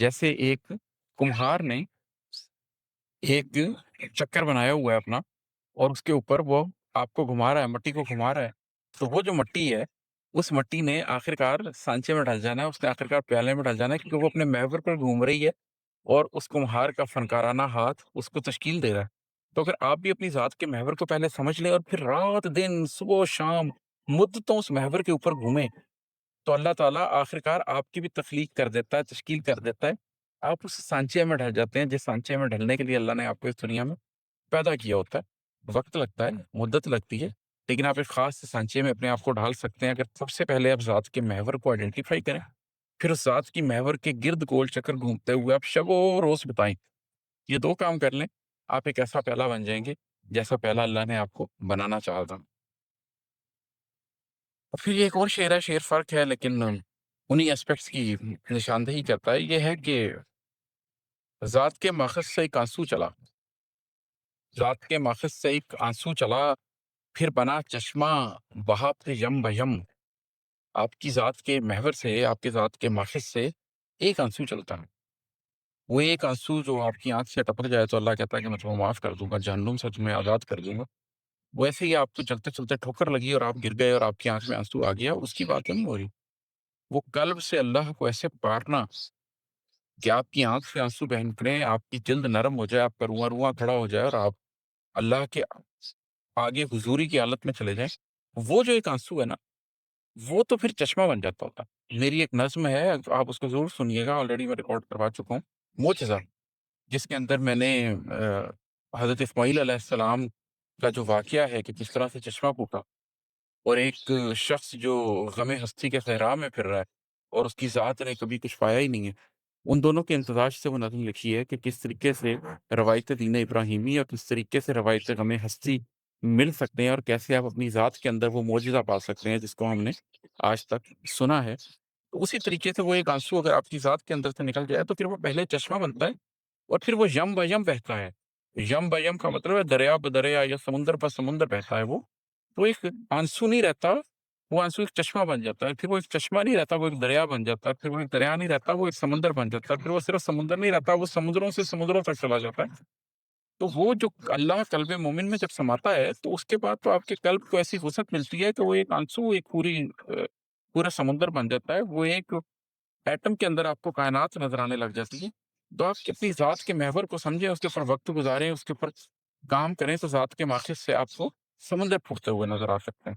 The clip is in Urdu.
جیسے ایک کمہار نے ایک چکر بنایا ہوا ہے اپنا، اور اس کے اوپر وہ آپ کو گھما رہا ہے، مٹی کو گھما رہا ہے۔ تو وہ جو مٹی ہے، اس مٹی نے آخرکار سانچے میں ڈل جانا ہے، اس نے آخرکار پیالے میں ڈل جانا ہے، کیونکہ وہ اپنے محور پر گھوم رہی ہے اور اس کمہار کا فنکارانہ ہاتھ اس کو تشکیل دے رہا ہے۔ تو اگر آپ بھی اپنی ذات کے محور کو پہلے سمجھ لیں اور پھر رات دن صبح و شام مدتوں اس محور کے اوپر گھومیں، تو اللہ تعالیٰ آخرکار آپ کی بھی تخلیق کر دیتا ہے، تشکیل کر دیتا ہے۔ آپ اس سانچے میں ڈل جاتے ہیں جس سانچے میں ڈلنے کے لیے اللہ نے آپ کو اس دنیا میں پیدا کیا ہوتا ہے۔ وقت لگتا ہے، مدت لگتی ہے، لیکن آپ ایک خاص سانچے میں اپنے آپ کو ڈال سکتے ہیں اگر سب سے پہلے آپ ذات کے محور کو آئیڈینٹیفائی کریں، پھر اس ذات کی محور کے گرد گول چکر گھومتے ہوئے آپ شب و روز بتائیں۔ یہ 2 کام کر لیں، آپ ایک ایسا پہلا بن جائیں گے جیسا پہلا اللہ نے آپ کو بنانا چاہا تھا۔ اور پھر یہ ایک اور شعر ہے، شعر فرق ہے لیکن انہی ایسپیکٹس کی نشاندہی کرتا ہے۔ یہ ہے کہ ذات کے ماخذ سے ایک آنسو چلا، ذات کے ماخذ سے ایک آنسو چلا، پھر بنا چشمہ بہا پھر یم بیم۔ آپ کی ذات کے محور سے، آپ کے ذات کے ماخذ سے ایک آنسو چلتا ہے۔ وہ ایک آنسو جو آپ کی آنکھ سے ٹپک جائے تو اللہ کہتا ہے کہ میں تمہیں معاف کر دوں گا، جہنم سے تمہیں آزاد کر دوں گا۔ ویسے ہی آپ کو چلتے چلتے ٹھوکر لگی اور آپ گر گئے اور آپ کی آنکھ میں آنسو آ گیا، اس کی بات نہیں ہو رہی۔ وہ قلب سے اللہ کو ایسے پکارنا کہ آپ کی آنکھ سے آنسو بہہ نکلیں، آپ کی جلد نرم ہو جائے، آپ کا رواں رواں کھڑا ہو جائے اور آپ اللہ کے آگے حضوری کی حالت میں چلے جائیں۔ وہ جو ایک آنسو ہے نا، وہ تو پھر چشمہ بن جاتا ہوتا ہے۔ میری ایک نظم ہے، آپ اس کو ضرور سنیے گا، آلریڈی میں ریکارڈ کروا چکا ہوں، معجزہ، جس کے اندر میں نے حضرت اسماعیل علیہ السلام کا جو واقعہ ہے کہ کس طرح سے چشمہ پھوٹا، اور ایک شخص جو غم ہستی کے صحرا میں پھر رہا ہے اور اس کی ذات نے کبھی کچھ پایا ہی نہیں ہے، ان دونوں کے امتزاج سے وہ نظم لکھی ہے کہ کس طریقے سے روایت دین ابراہیمی اور کس طریقے سے روایت غم ہستی مل سکتے ہیں، اور کیسے آپ اپنی ذات کے اندر وہ معجزہ پا سکتے ہیں جس کو ہم نے آج تک سنا ہے۔ تو اسی طریقے سے وہ ایک آنسو اگر آپ کی ذات کے اندر سے نکل جائے تو پھر وہ پہلے چشمہ بنتا ہے اور پھر وہ یم بیم بہتا ہے۔ یم بیم کا مطلب ہے دریا بدریا یا سمندر پر سمندر بہتا ہے وہ۔ تو ایک آنسو نہیں رہتا، وہ آنسو ایک چشمہ بن جاتا ہے، پھر وہ ایک چشمہ نہیں رہتا، وہ ایک دریا بن جاتا ہے، پھر وہ ایک دریا نہیں رہتا، وہ ایک سمندر بن جاتا ہے، پھر وہ صرف سمندر نہیں رہتا، وہ سمندروں سے سمندروں تک چلا جاتا ہے۔ تو وہ جو اللہ قلب مومن میں جب سماتا ہے تو اس کے بعد تو آپ کے قلب کو ایسی وسعت ملتی ہے کہ وہ ایک آنسو ایک پورا سمندر بن جاتا ہے، وہ ایک ایٹم کے اندر آپ کو کائنات نظر آنے لگ جاتی ہے۔ تو آپ اپنی ذات کے محور کو سمجھیں، اس کے اوپر وقت گزاریں، اس کے اوپر کام کریں، تو ذات کے ماخذ سے آپ کو سمندر پھوٹتے ہوئے نظر آ سکتے ہیں۔